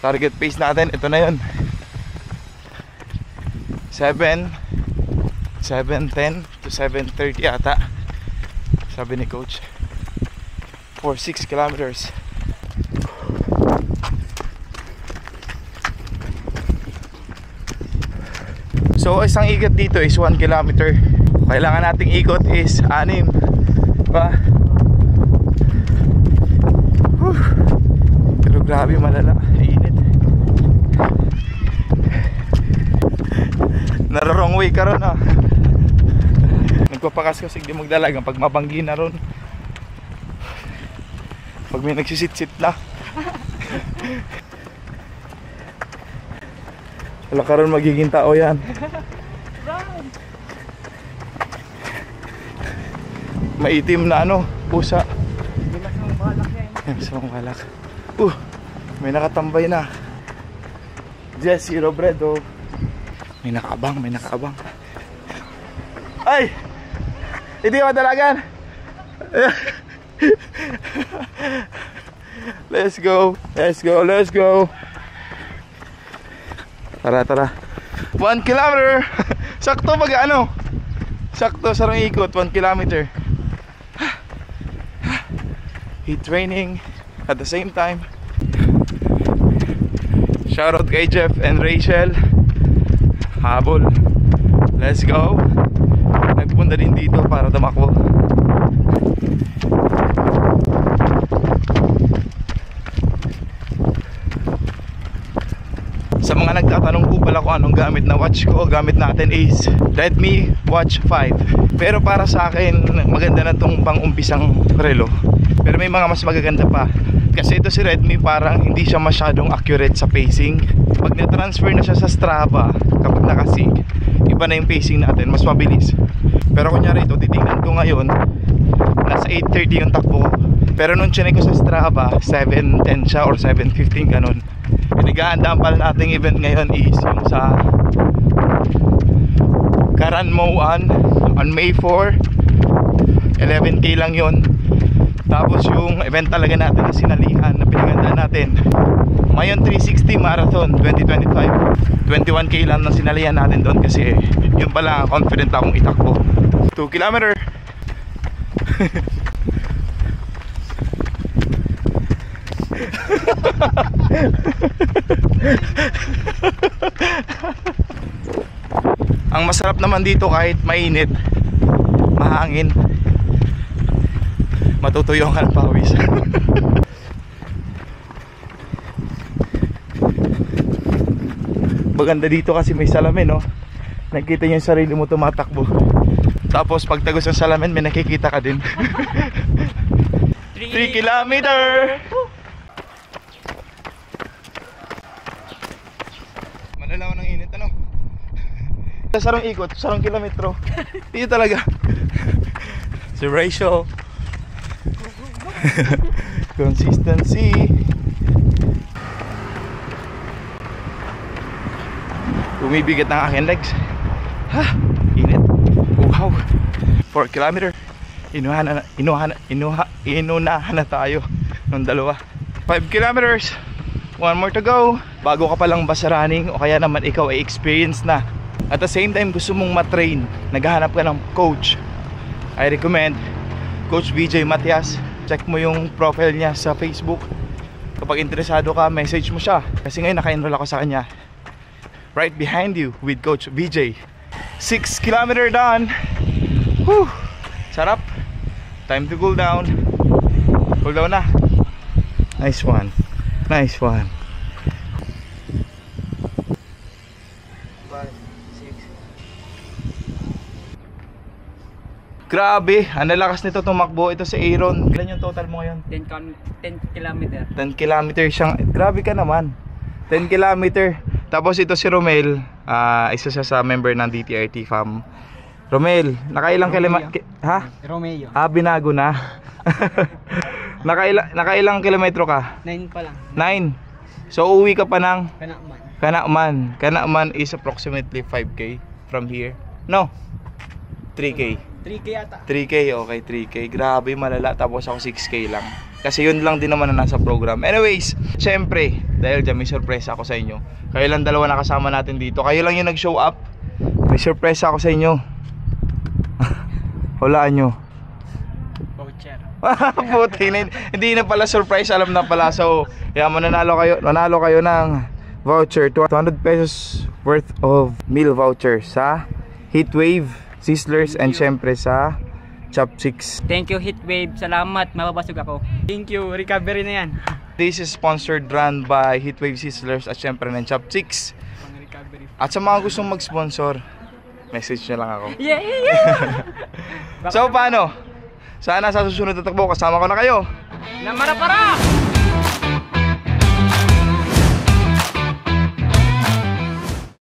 Target pace natin, ito na yun. 7:10 to 7:30 ata, sabi ni coach, for 6 kilometers. So isang ikot dito is 1 kilometer. Kailangan nating ikot is 6, diba? Pero grabe, malala, init. Narorong way ka ron, ha. Nagpapakas kasi di magdalagang pag mabanggi na ron, pag may nagsisit-sit na. Wala ka ron magiging tao yan. Maitim na ano, pusa. Bilas ng balak yan. Bilas ng balak. May nakatambay na. Jesse Robredo. May nakaabang, may nakaabang. Ay! Hindi mo dalagan. Let's go. Let's go, let's go. Tara, tara. 1 kilometer. Sakto pag ano. Sakto sarang ikot, 1 kilometer. Heat training at the same time. Shoutout kay Jeff and Rachel. Habol. Let's go. Nagpunta din dito para tumakbo. Sa mga nagtatanong po pala kung anong gamit na watch ko, gamit natin is Redmi Watch 5. Pero para sa akin, maganda na itong pang-umpisang relo. Pero may mga mas magaganda pa. Kasi ito si Redmi, parang hindi siya masyadong accurate sa pacing. Pag na-transfer na siya sa Strava, kapag nakasync, iba na yung pacing natin, mas mabilis. Pero kunyari ito, titingnan ko ngayon, nasa 8:30 yung takbo ko. Pero nung chinek ko sa Strava, 7:10 siya or 7:15 ganun. Pinag-aandaan pala nating event ngayon is yung sa Karanmoan on May 4. 11K lang yun. Tapos yung event talaga natin na sinalihan, na pinagandaan natin, Mayon 360 Marathon 2025. 21K lang na sinalihan natin doon kasi yun pala confident akong itakbo. 2 kilometer. Ang masarap naman dito kahit mainit, mahangin, matutuyo ka ng pawis. Maganda dito kasi may salamin, no? Nakikita niyo yung sarili mo tumatakbo. Tapos pag tagos ng salamin, may nakikita ka din. 3 kilometer. Manalaw ng init, ano? Sarong ikot, sarong kilometro. Dito talaga. Si Rachel. Consistency. Bumibigat ng aking legs. Ha, init. Wow. 4 kilometer. Inunahan na tayo ng dalawa. 5 kilometers. 1 more to go. Bago ka palang basa running o kaya naman ikaw ay experience na, at the same time gusto mong matrain, naghahanap ka ng coach, I recommend Coach VJ Matias. Check mo yung profile niya sa Facebook. Kapag interesado ka, message mo siya. Kasi ngayon naka-enroll ako sa kanya. Right behind you with Coach VJ. 6 kilometer done. Whew. Sarap. Time to cool down. Cool down na. Nice one. Nice one. 5, 6. Grabe, ang lalakas nito tumakbo. Ito si Aaron. Ilan yung total mo ngayon? 10 kilometer. 10 kilometer siyang. Grabe ka naman. 10 kilometer. Tapos ito si Romel, isa siya sa member ng DTRT fam. Romel, nakailang kilometro? Ha? Romeo. Binago na. Nakailang kilometro ka? 9 pa lang. 9. So uwi ka pa ng Kanakman. Kanakman is approximately 5K from here. No, 3K. 3K ata. 3K, okay, 3K. Grabe, malala. Tapos ako 6K lang. Kasi yun lang din naman na nasa program. Anyways, syempre, dahil dyan may sorpresa ako sa inyo. Kayo lang dalawa nakasama natin dito. Kayo lang yung nag-show up. May sorpresa ako sa inyo. Hulaan nyo. Voucher. Puti na, hindi na pala surprise, alam na pala. So, yeah, mananalo kayo ng voucher, 200 pesos worth of meal voucher sa Heatwave, Sizzlers, and syempre sa Chopsticks. Thank you, Heatwave. Salamat. Mababasog ako. Thank you. Recovery na yan. This is sponsored run by Heatwave, Sizzlers, at syempre ng Chopsticks. Pang recovery. At sa mga gustong mag-sponsor, message nyo lang ako. Yeah! So paano? Sana sa susunod na takbo kasama ko na kayo. Na para-para!